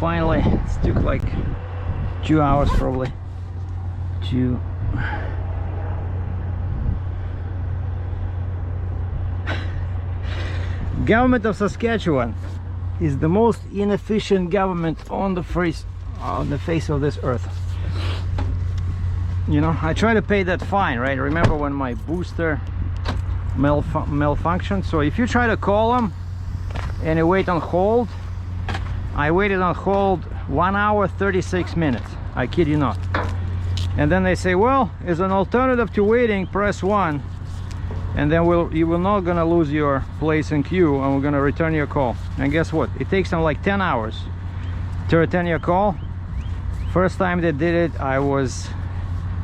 finally, it took like 2 hours probably to Government of Saskatchewan is the most inefficient government on the face of this earth. You know, I try to pay that fine, right? Remember when my booster malfunctioned? So if you try to call them and you wait on hold, I waited on hold 1 hour 36 minutes. I kid you not. And then they say, well, as an alternative to waiting, press 1, and then you will not gonna lose your place in queue, and we're gonna return your call. And guess what? It takes them like 10 hours to return your call. First time they did it, I was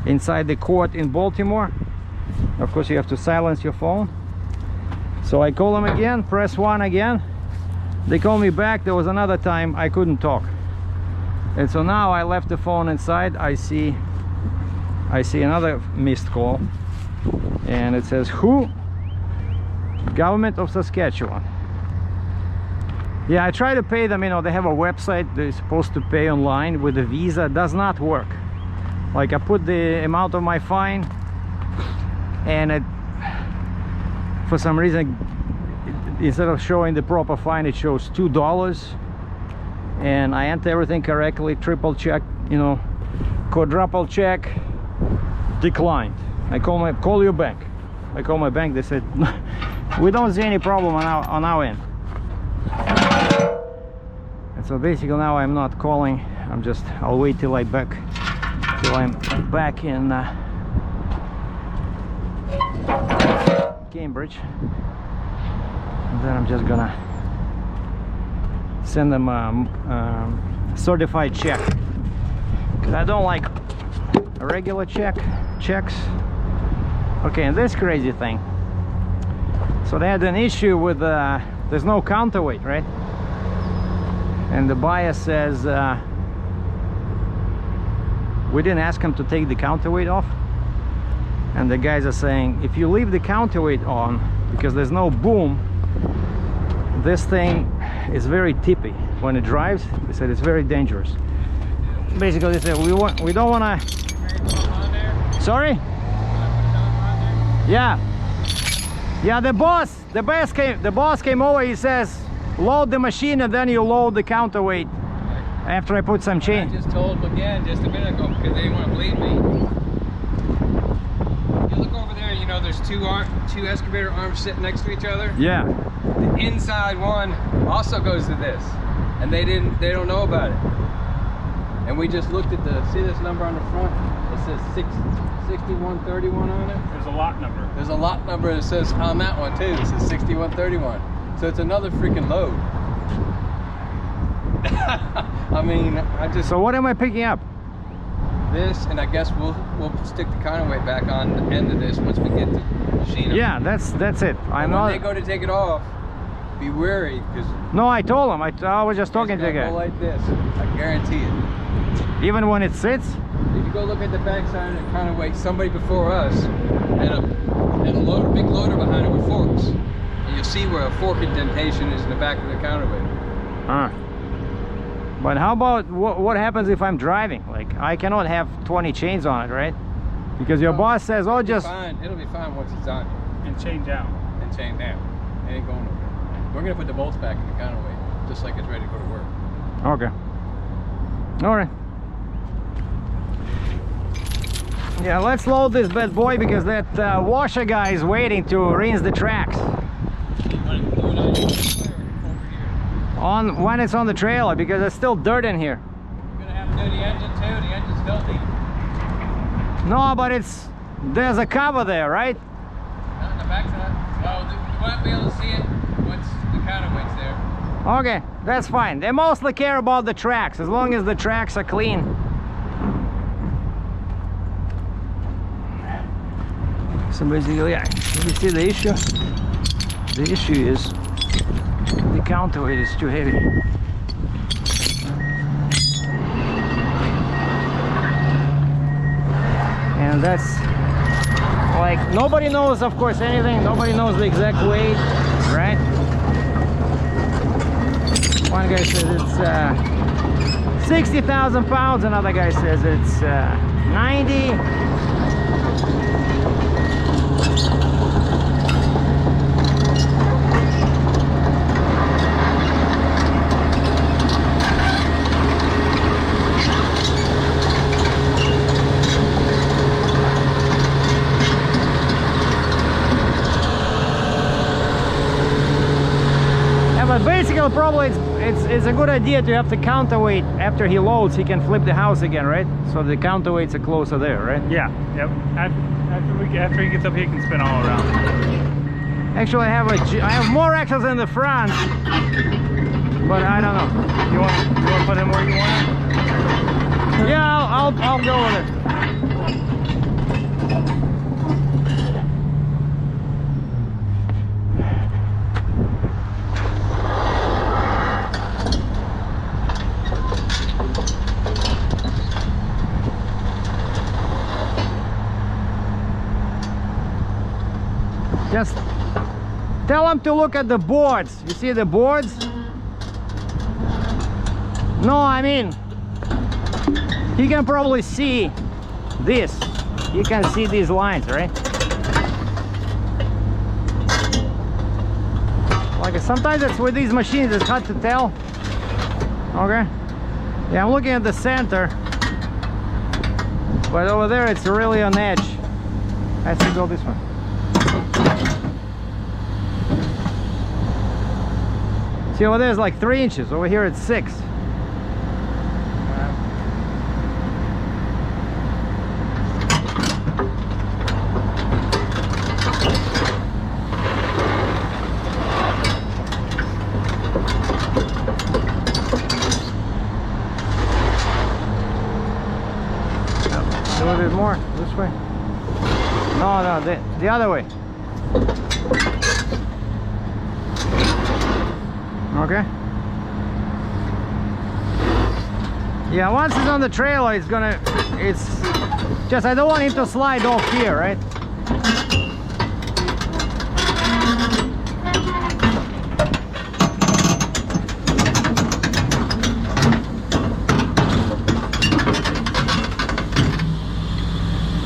inside the court in Baltimore. Of course, you have to silence your phone. So I call them again, press 1 again. They call me back. There was another time I couldn't talk, and so now I left the phone inside. I see another missed call, and it says, who? Government of Saskatchewan. Yeah, I try to pay them. You know, they have a website they're supposed to pay online with a Visa. It does not work. Like, I put the amount of my fine, and it, for some reason, instead of showing the proper fine, it shows $2, and I enter everything correctly, triple check, you know, quadruple check, declined. I call your bank. I call my bank. They said we don't see any problem on our end. And so basically now I'm not calling. I'll wait till I'm back in Cambridge, and then I'm just gonna send them a certified check, because I don't like a regular checks. Okay, and this crazy thing, so they had an issue with there's no counterweight, right? And the buyer says we didn't ask him to take the counterweight off. And the guys are saying, if you leave the counterweight on, because there's no boom, this thing is very tippy when it drives. They said it's very dangerous. Basically, they said we don't want to. Sorry? Yeah. The boss came over. He says, load the machine and then you load the counterweight. After I put some chain. I just told them again just a minute ago because they didn't want to believe me. You look over there, you know, there's two excavator arms sitting next to each other. Yeah. The inside one also goes to this, and they don't know about it. And we just looked at see this number on the front? It says 6131 on it. There's a lot number. There's a lot number that says on that one too. It says 6131. So it's another freaking load. I mean, So what am I picking up? This, and I guess we'll stick the counterweight back on the end of this once we get the machine. Yeah, that's it. When they go to take it off, be wary, because no, I told him. I was just talking to the guy. Go like this, I guarantee it. Even when it sits. If you go look at the back side of the counterweight, somebody before us had a big loader behind it with forks, and you'll see where a fork indentation is in the back of the counterweight. But how about what happens if I'm driving? Like, I cannot have 20 chains on it, right? Because your boss says, oh, just... It'll be fine once it's on you. And chain down. And chain down. It ain't going nowhere. We're going to put the bolts back in the counterweight, just like it's ready to go to work. Okay. All right. Yeah, let's load this bad boy, because that washer guy is waiting to rinse the tracks. When it's on the trailer, because there's still dirt in here. You're gonna have to do the engine too. The engine's filthy. No, but there's a cover there, right? Not in the backside. No, you won't be able to see it once the counterweight's there. Okay, that's fine. They mostly care about the tracks, as long as the tracks are clean. So basically, yeah, you see the issue? The issue is the counterweight is too heavy. And that's like, nobody knows, of course, anything. Nobody knows the exact weight, right? One guy says it's 60,000 pounds, another guy says it's 90. But basically, probably it's a good idea to have the counterweight after he loads. He can flip the house again, right? So the counterweights are closer there, right? Yeah. Yep. After he gets up here, he can spin all around. Actually, I have more axles in the front, but I don't know. You want to put him where you want him? Yeah, I'll go with it. Just tell him to look at the boards. You see the boards? No, I mean, he can probably see this. You can see these lines, right? Like sometimes it's with these machines, it's hard to tell. Okay. Yeah, I'm looking at the center, but over there it's really on edge. I have to go this one. See, over there is like 3 inches. Over here it's 6. A little bit more this way. No, the other way. Okay. Yeah, once it's on the trailer, it's just, I don't want him to slide off here, right?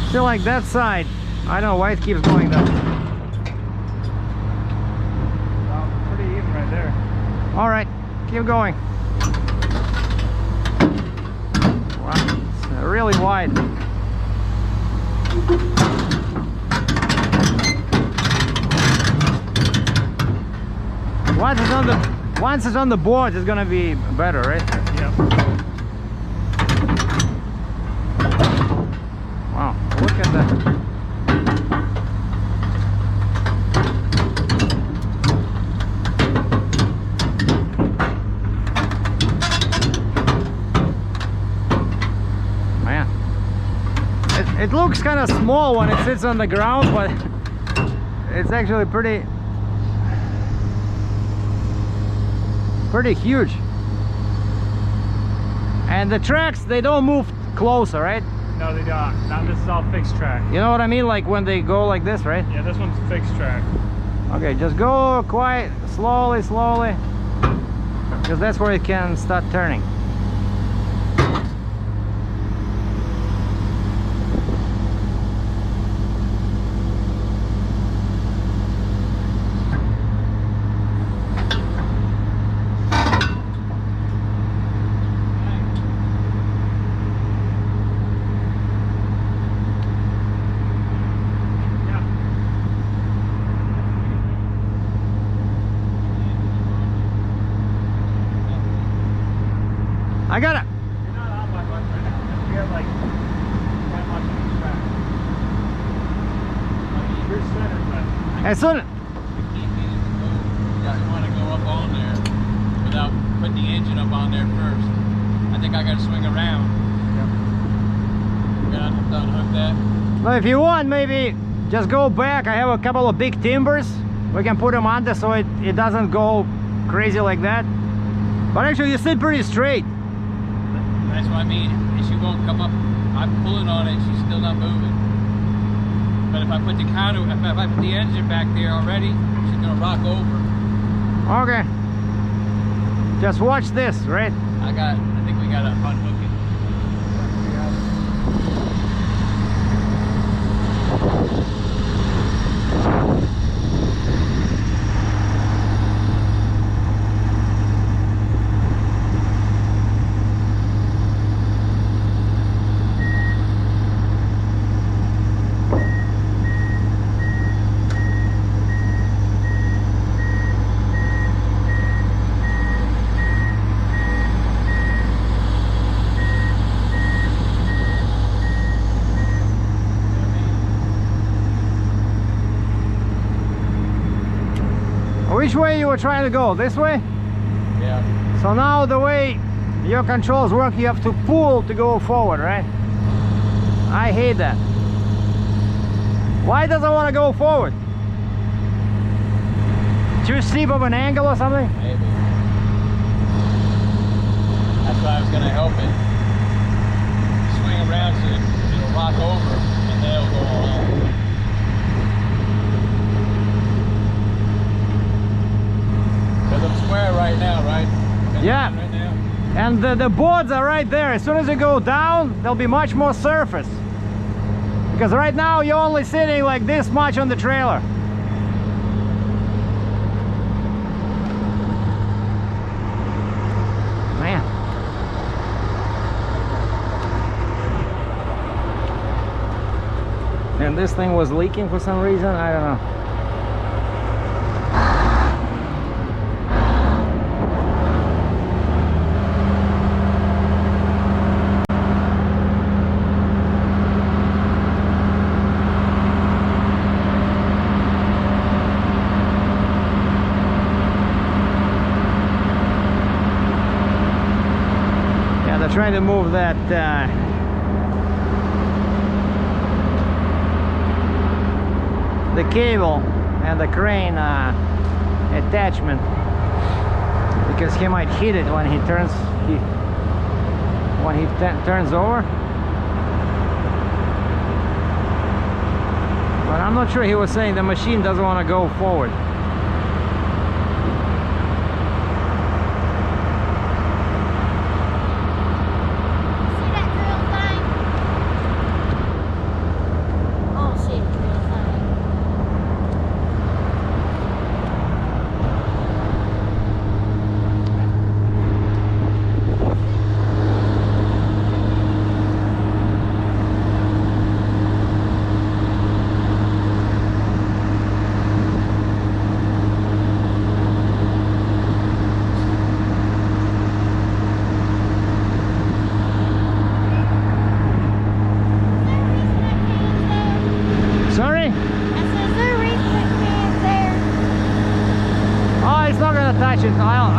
Still like that side, I don't know why it keeps going down. Pretty even right there. All right, keep going. Wow, it's really wide. Once it's on the board, it's gonna be better, right? Yep. Wow, look at that. It looks kind of small when it sits on the ground, but it's actually pretty huge. And the tracks, they don't move closer, right? No, they don't. Now this is all fixed track. You know what I mean? Like when they go like this, right? Yeah, this one's fixed track. Okay, just go quiet, slowly, because that's where it can start turning. I got it. You're not on my bus right now. We have like that much on the track. You're center, but As soon He doesn't want to go up on there without putting the engine up on there first. I think I got to swing around. Yep. Got to unhook that. well, if you want, maybe just go back. I have a couple of big timbers. We can put them under so it doesn't go crazy like that. But actually, you sit pretty straight. That's what I mean. If she won't come up, I'm pulling on it, she's still not moving. But if I put the if I put the engine back there already, she's gonna rock over. Okay. Just watch this, right? I think we got to unhook it. Which way you were trying to go? This way? Yeah. So now the way your controls work, you have to pull to go forward, right? I hate that. Why doesn't it want to go forward? Too steep of an angle or something? Maybe. That's why I was going to help it swing around so it'll rock over and then it'll go all out. Because I'm square right now, right? Yeah. Right now. And the boards are right there. As soon as you go down, there'll be much more surface. Because right now you're only sitting like this much on the trailer. Man. And this thing was leaking for some reason, I don't know. Trying to move that the cable and the crane attachment, because he might hit it when he turns turns over. But I'm not sure. He was saying the machine doesn't want to go forward.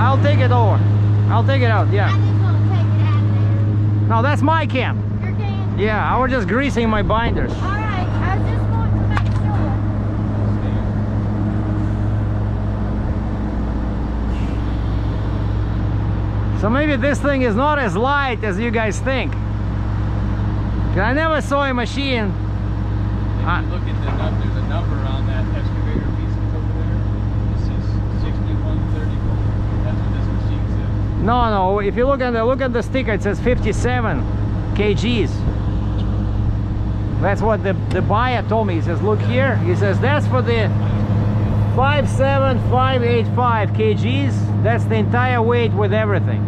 I'll take it over. I'll take it out, yeah. I just want to take it out of there. No, that's my cam. Your cam? Yeah, I was just greasing my binders. All right, I just want to make sure. So maybe this thing is not as light as you guys think. 'Cause I never saw a machine. If you look at the number, there's a number on that excavator piece that's over there. It says 6134. That's what this machine says. No, if you look at the sticker, it says 57 kgs. That's what the buyer told me. He says, look here. He says that's for the 57585 kgs. That's the entire weight with everything.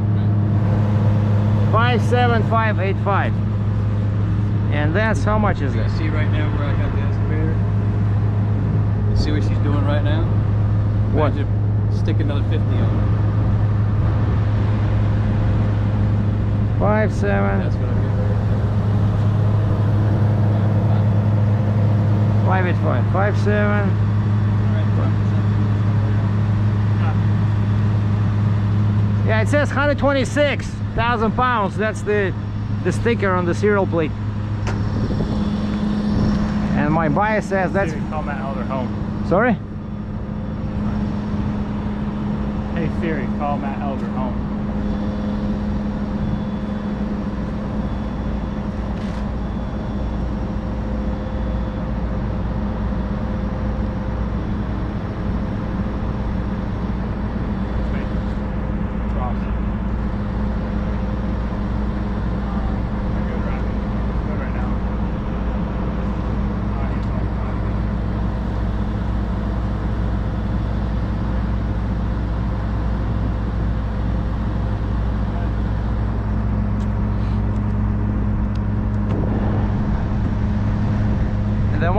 57585. And that's how much is You it? see right now where I got the excavator? You see what she's doing right now? What? Imagine stick another 50 on it. 57. That's what I'm getting. 585. 57. Yeah, it says 126,000 pounds. That's the sticker on the serial plate. And my buyer says that's... Siri, call Matt Elder home. Sorry? Hey Siri, call Matt Elder home. Wait. Cross.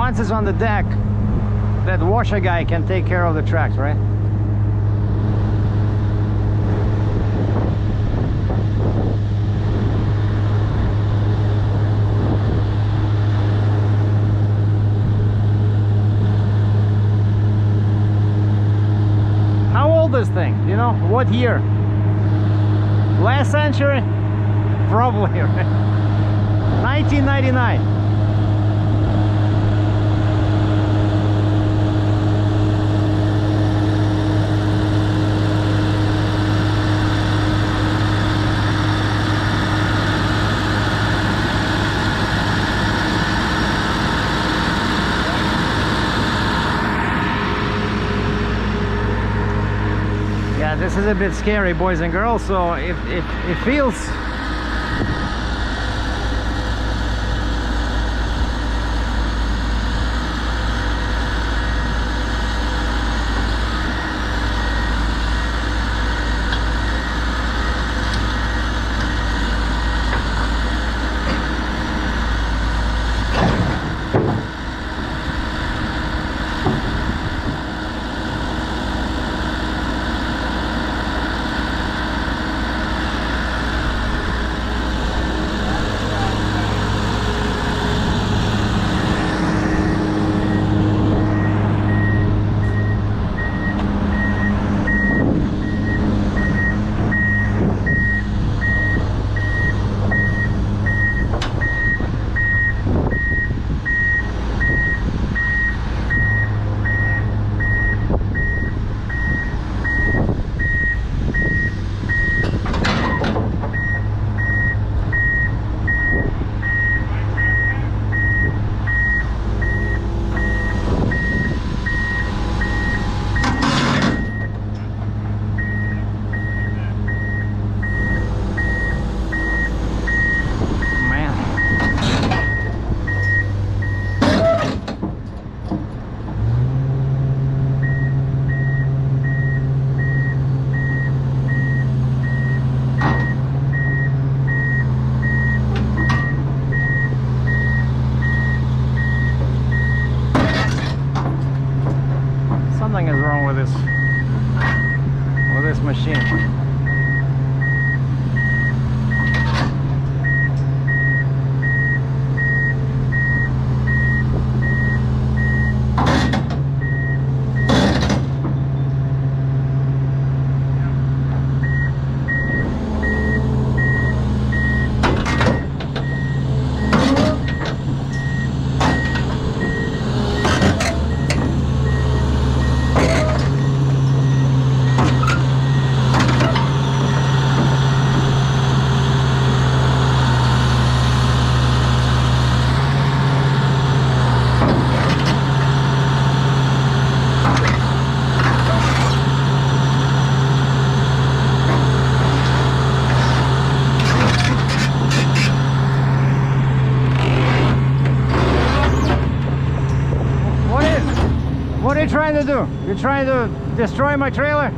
once it's on the deck, that washer guy can take care of the tracks, right? How old is this thing? You know, what year? Last century? Probably, right? 1999. Yeah, this is a bit scary, boys and girls, so it feels something is wrong with this machine. What are you trying to do? You're trying to destroy my trailer?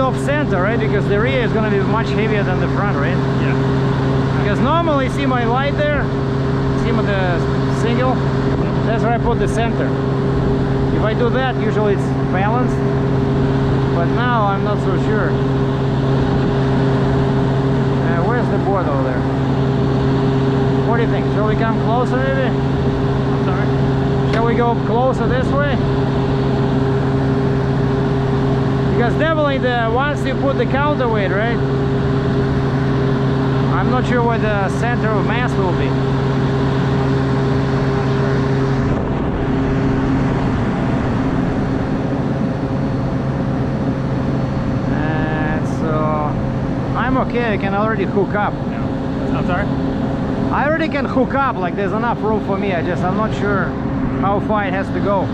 Off center, right? Because the rear is going to be much heavier than the front, right? Yeah. Because normally, see my light there? See the single? That's where I put the center. If I do that, usually it's balanced, but now I'm not so sure. Where's the board over there? What do you think? Shall we come closer maybe? I'm sorry? Shall we go closer this way? Because definitely once you put the counterweight, right? I'm not sure where the center of mass will be. I'm okay, I can already hook up. No. I'm sorry? I already can hook up, like there's enough room for me. I'm not sure how far it has to go.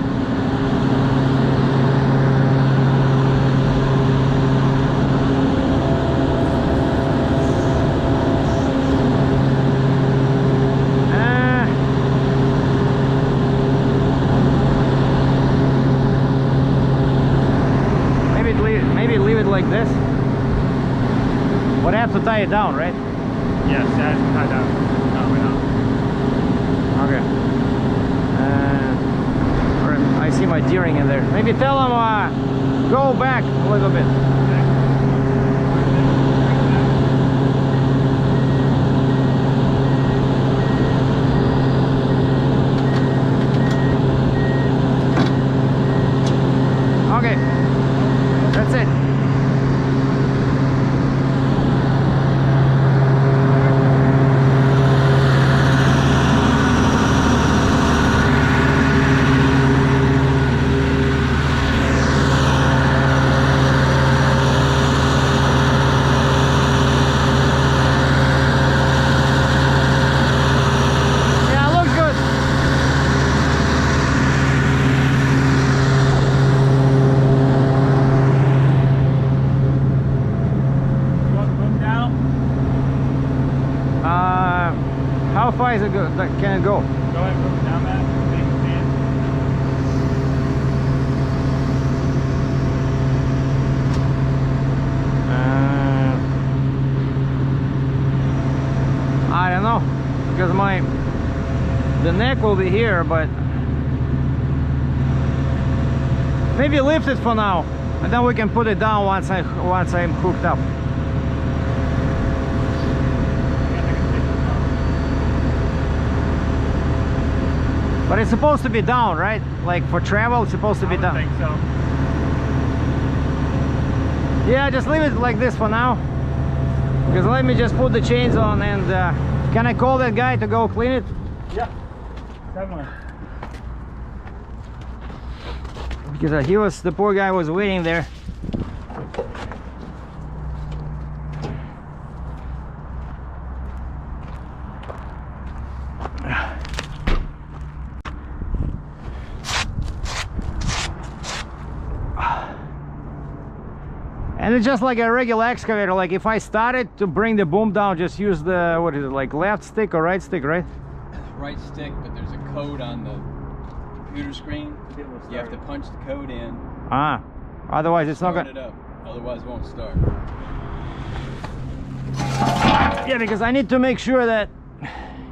Maybe leave it like this. But I have to tie it down, right? Yes, that is tied down. No, we're not. Okay. Alright, I see my deering in there. Maybe tell them go back a little bit. Okay. That's it. How far is it can it go? Go ahead and put it down, Matt. Make it stand. I don't know, because the neck will be here, but maybe lift it for now, and then we can put it down once I'm hooked up. But it's supposed to be down, right? Like for travel, it's supposed to be down. I think so. Yeah, just leave it like this for now. Because let me just put the chains on and can I call that guy to go clean it? Yeah, definitely. Because the poor guy was waiting there. And it's just like a regular excavator. Like if I started to bring the boom down, just use the, what is it, like left stick or right stick, right? Right stick, but there's a code on the computer screen. You have to punch the code in. Ah, otherwise it's not Start gonna. it up. Otherwise, it won't start. Yeah, because I need to make sure that,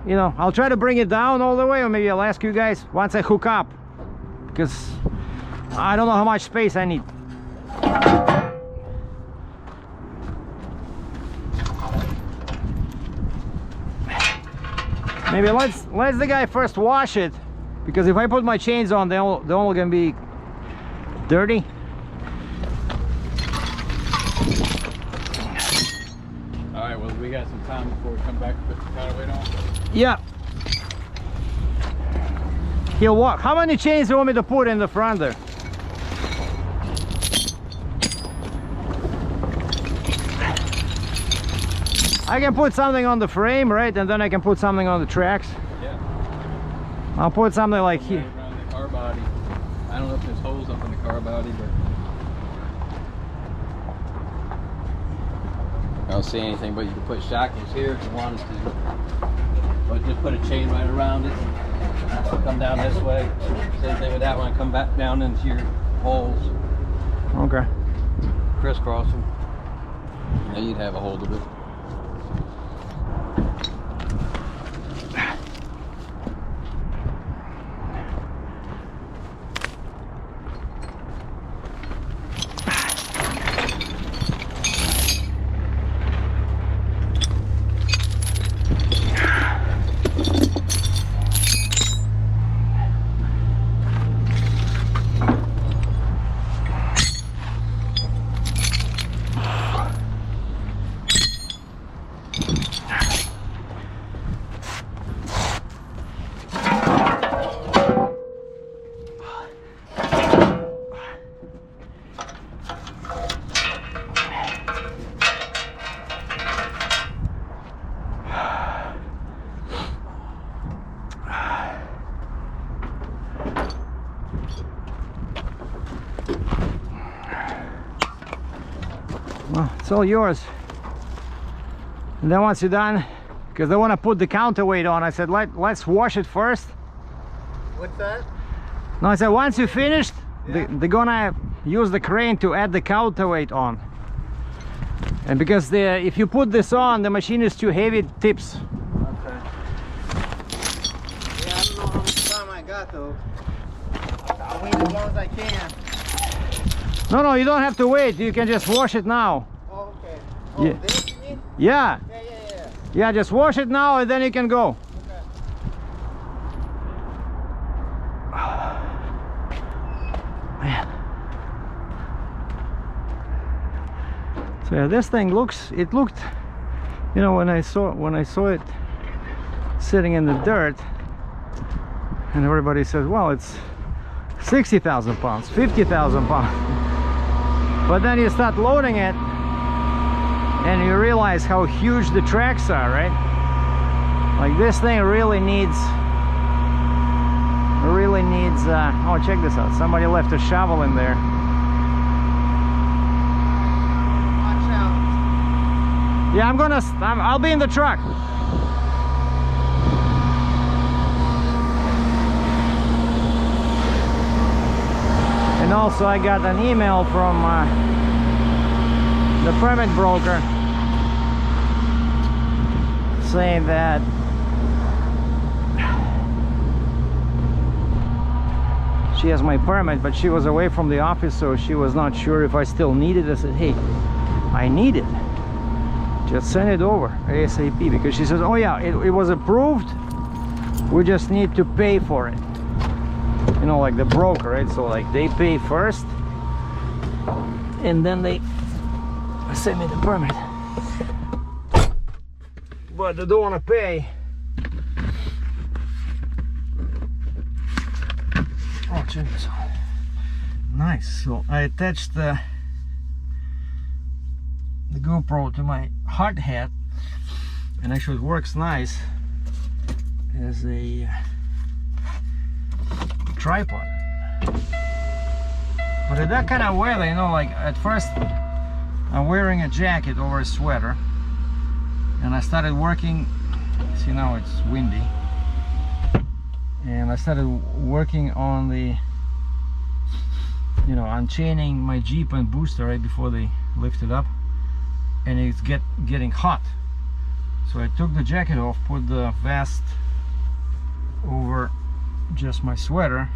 you know, I'll try to bring it down all the way, or maybe I'll ask you guys once I hook up, because I don't know how much space I need. Maybe let's the guy first wash it, because if I put my chains on, they're all gonna be dirty. All right, well, we got some time before we come back to put the counterweight on. Yeah. He'll walk. How many chains do you want me to put in the front there? I can put something on the frame, right? And then I can put something on the tracks. Yeah. I'll put something like Right here. around the car body. I don't know if there's holes up in the car body, but I don't see anything. But you can put shockers here if you want us to. But just put a chain right around it. Come down this way. Same thing with that one. Come back down into your holes. Okay. Crisscross them. Now you'd have a hold of it. Well, it's all yours. And then once you're done, because they want to put the counterweight on, I said let's wash it first. What's that? No, I said once you finished, they're gonna use the crane to add the counterweight on. And because if you put this on, the machine is too heavy, it tips. Okay. Yeah, I don't know how much time I got though. I'll wait as long as I can. No, you don't have to wait. You can just wash it now. Oh, okay. Oh, Yeah. this you mean? Yeah. Yeah. Yeah, just wash it now and then you can go. Okay. Man. So yeah, this thing looked, you know, when I saw it sitting in the dirt, and everybody says, well, it's 60,000 pounds, 50,000 pounds. But then you start loading it and you realize how huge the tracks are, right? Like this thing really needs oh, check this out. Somebody left a shovel in there. Watch out. Yeah, I'll be in the truck. And also I got an email from the permit broker saying that she has my permit, but she was away from the office, so she was not sure if I still need it. I said, hey, I need it. Just send it over ASAP, because she says, oh yeah, it was approved. We just need to pay for it. You know, like the broker, right? So like they pay first and then they send me the permit. But they don't want to pay. Oh, check this out. Nice. So I attached the GoPro to my hard hat, and actually it works nice as a tripod. But in that kind of weather, you know, like at first I'm wearing a jacket over a sweater, and I started working. See, now it's windy, and I started working on the, you know, unchaining my Jeep and booster right before they lift it up, and it's getting hot. So I took the jacket off, put the vest over just my sweater,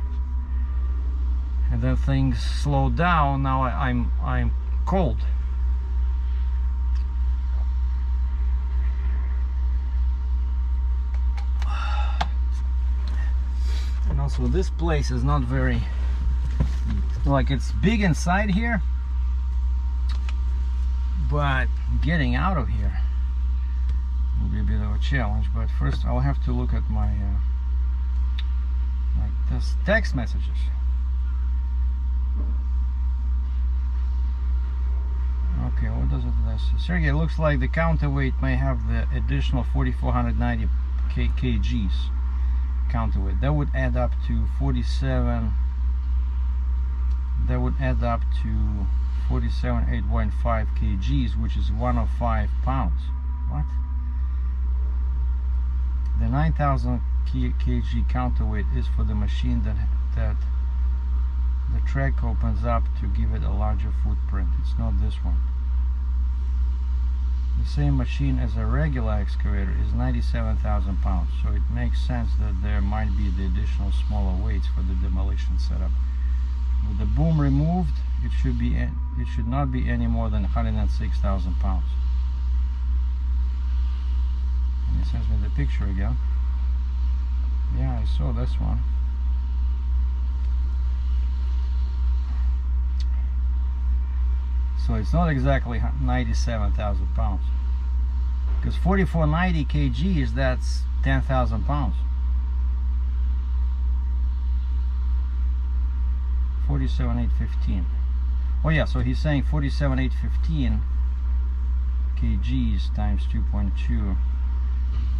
and then things slowed down. Now I'm cold. And also this place is not very, like, it's big inside here, but getting out of here will be a bit of a challenge. But first I'll have to look at my like this text messages. Okay, what does it say? Sergei, it looks like the counterweight may have the additional 4,490 kgs counterweight. That would add up to 47. That would add up to 47,815 kgs, which is 105 pounds. What? The 9,000 kg counterweight is for the machine that the track opens up to give it a larger footprint. It's not this one. The same machine as a regular excavator is 97,000 pounds, so it makes sense that there might be the additional smaller weights for the demolition setup. With the boom removed, it should not be any more than 106,000 pounds. And he sends me the picture again. Yeah, I saw this one. So it's not exactly 97,000 pounds, because 4,490 kgs, that's 10,000 pounds. 47,815. Oh yeah, so he's saying 47,815 kgs times 2.2,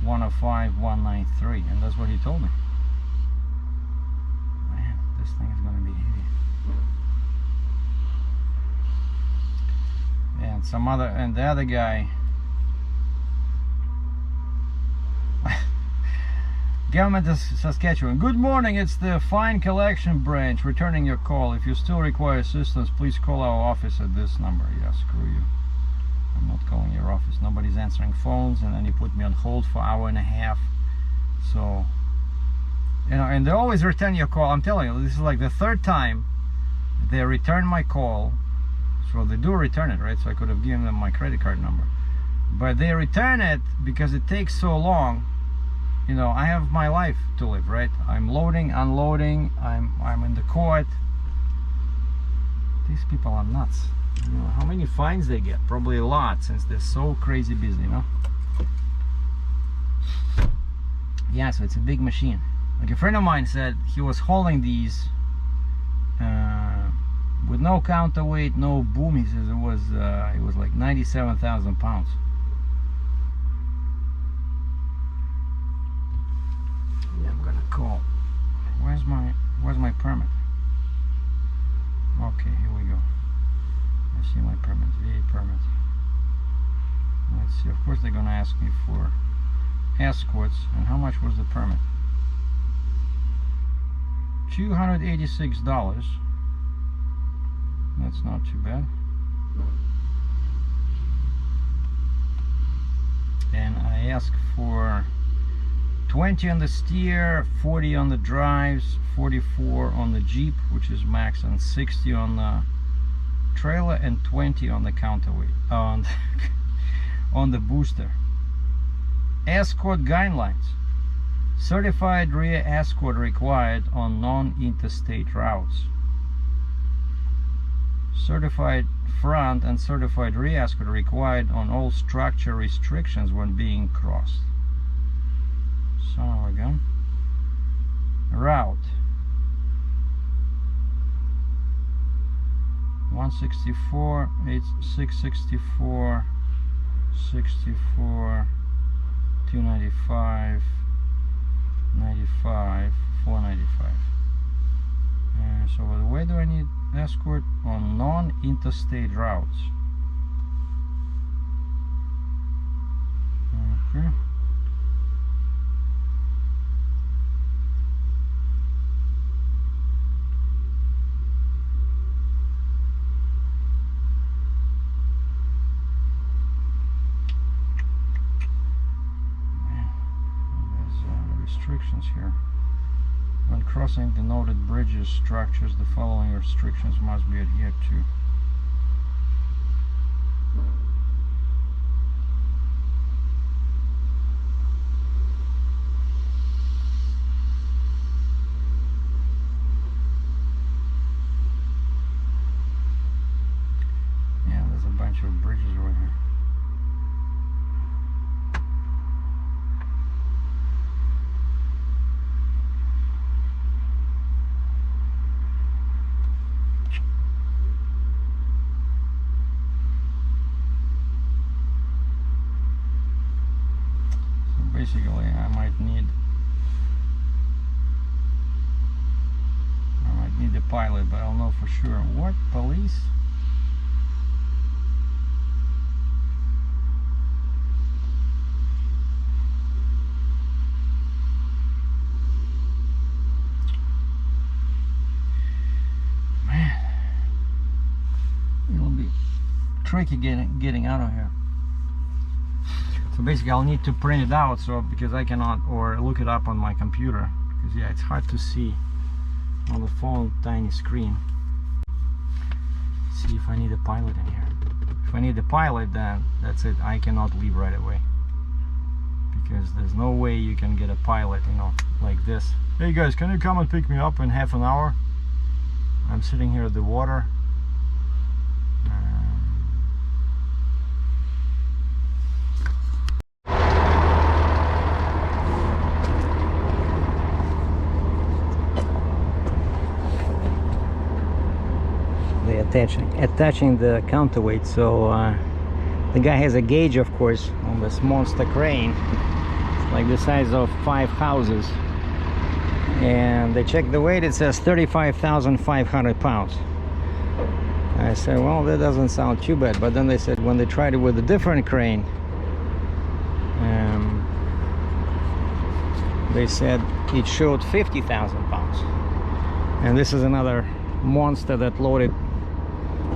105,193, and that's what he told me. Man, this thing is going to be heavy. And some other, and the other guy. Government of Saskatchewan. Good morning, it's the Fine Collection Branch returning your call. If you still require assistance, please call our office at this number. Yeah, screw you. I'm not calling your office. Nobody's answering phones, and then you put me on hold for an hour and a half. So, you know, and they always return your call. I'm telling you, this is like the third time they return my call. So they do return it, right? So I could have given them my credit card number. But they return it because it takes so long. You know, I have my life to live, right? I'm loading, unloading, I'm in the court. These people are nuts. You know, how many fines they get? Probably a lot, since they're so crazy busy, you know? Yeah, so it's a big machine. Like a friend of mine said, he was hauling these with no counterweight, no boom. He says it was like 97,000 pounds. Yeah, I'm gonna call. Where's my permit? Okay, here we go. I see my permit, VA permit. Let's see. Of course, they're gonna ask me for escorts. And how much was the permit? $286. That's not too bad. And I asked for 20 on the steer, 40 on the drives, 44 on the Jeep, which is max, and 60 on the trailer, and 20 on the counterweight, on the booster. Escort guidelines. Certified rear escort required on non-interstate routes. Certified front and certified rear escort required on all structure restrictions when being crossed. Son of a gun. Route 164, 664, 64, 295, 95, 495. So where do I need escort? On non-interstate routes. Okay. Restrictions here. When crossing the noted bridges, structures, the following restrictions must be adhered to. Yeah, there's a bunch of bridges over here. Basically, I might need a pilot, but I don't know for sure. What? Police? Man, it'll be tricky getting out of here. So basically I'll need to print it out, so because I cannot, or look it up on my computer, because yeah, it's hard to see on the phone, tiny screen. See if I need a pilot in here. If I need a pilot, then that's it. I cannot leave right away, because there's no way you can get a pilot, you know, like this. Hey guys, can you come and pick me up in half an hour? I'm sitting here at the water. Attaching the counterweight, so the guy has a gauge, of course, on this monster crane. It's like the size of 5 houses, and they check the weight. It says 35,500 pounds. I said, well, that doesn't sound too bad. But then they said when they tried it with a different crane, they said it showed 50,000 pounds. And this is another monster that loaded,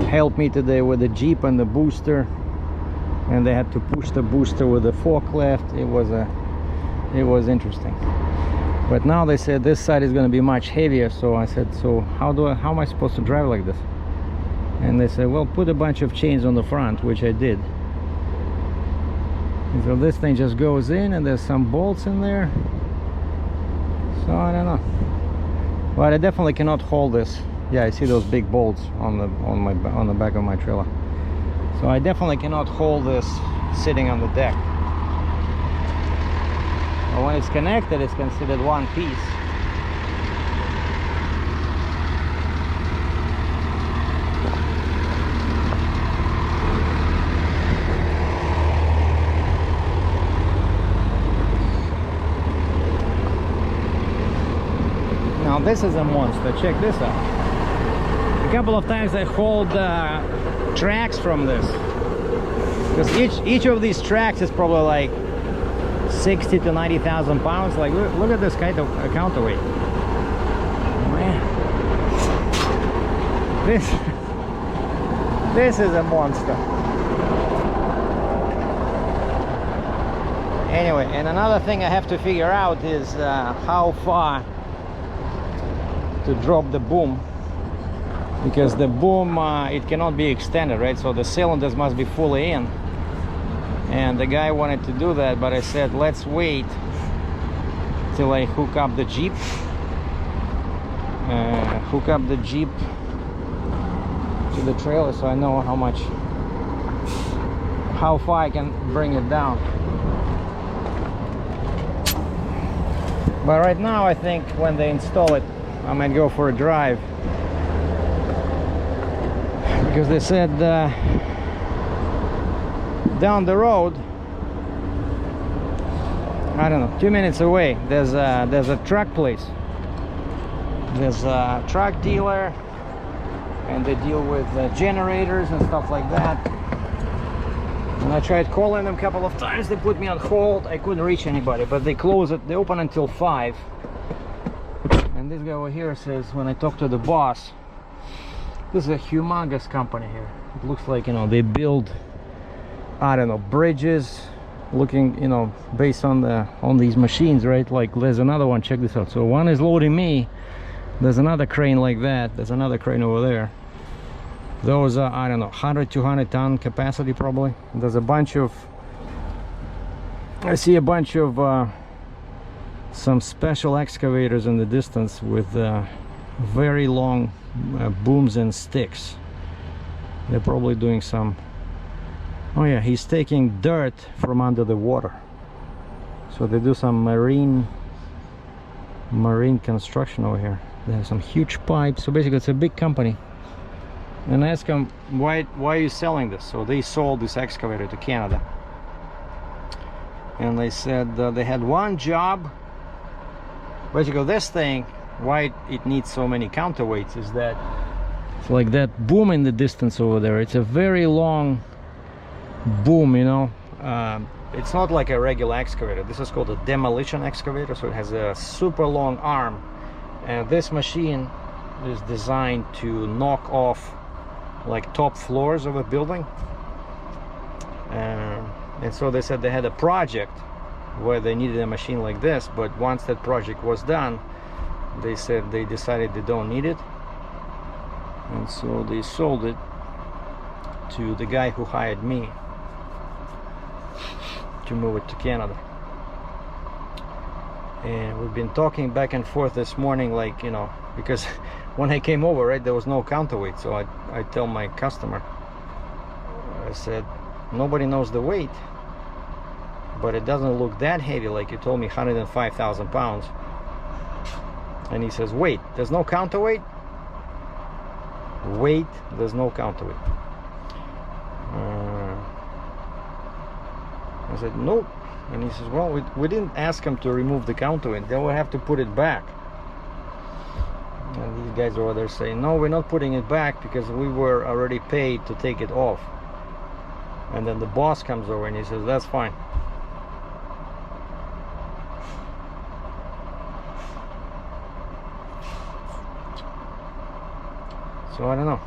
helped me today with the Jeep and the booster, and they had to push the booster with the forklift. It was interesting. But now they said this side is going to be much heavier. So I said, so how am I supposed to drive like this? And they said, well, put a bunch of chains on the front, which I did. And so this thing just goes in, and there's some bolts in there. So I don't know, but I definitely cannot hold this. Yeah, I see those big bolts on the back of my trailer. So I definitely cannot hold this sitting on the deck. But when it's connected, it's considered one piece. Now this is a monster. Check this out. A couple of times I hauled tracks from this, because each of these tracks is probably like 60 to 90,000 pounds. Like look at this kind of counterweight. Man, this is a monster. Anyway, and another thing I have to figure out is how far to drop the boom, because the boom it cannot be extended, right? So the cylinders must be fully in, and the guy wanted to do that, but I said let's wait till I hook up the Jeep to the trailer, so I know how far I can bring it down. But right now I think when they install it, I might go for a drive, because they said down the road, I don't know, 2 minutes away, there's a truck place. There's a truck dealer, and they deal with generators and stuff like that. And I tried calling them a couple of times. They put me on hold. I couldn't reach anybody, but they close it. They open until 5. And this guy over here says, when I talk to the boss, this is a humongous company here. It looks like, you know, they build, I don't know, bridges, looking, you know, based on these machines, right? Like there's another one, check this out. So one is loading me, there's another crane like that, there's another crane over there. Those are, I don't know, 100 200 ton capacity probably. There's a bunch of, I see a bunch of some special excavators in the distance with very long booms and sticks. They're probably doing some, oh yeah, he's taking dirt from under the water. So they do some marine construction over here. They have some huge pipes. So basically it's a big company. And I asked them, why are you selling this? So they sold this excavator to Canada. And they said they had one job. Basically this thing, why it needs so many counterweights is that it's like that boom in the distance over there. It's a very long boom, you know. It's not like a regular excavator. This is called a demolition excavator. So it has a super long arm. And this machine is designed to knock off like top floors of a building, and so they said they had a project where they needed a machine like this, but once that project was done, they said they decided they don't need it, and so they sold it to the guy who hired me to move it to Canada. And we've been talking back and forth this morning, like, you know, because when I came over, right, there was no counterweight. So I tell my customer, I said, nobody knows the weight, but it doesn't look that heavy. Like you told me 105,000 pounds. And he says, wait, there's no counterweight? Wait, there's no counterweight. I said, nope. And he says, well, we didn't ask him to remove the counterweight. Then we'll have to put it back. And these guys over there saying, no, we're not putting it back because we were already paid to take it off. And then the boss comes over and he says, that's fine. So I don't know.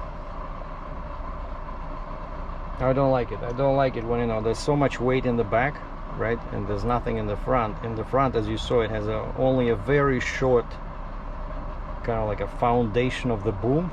I don't like it. I don't like it when, you know, there's so much weight in the back, right? And there's nothing in the front. In the front, as you saw, it has only a very short, kind of like a foundation of the boom.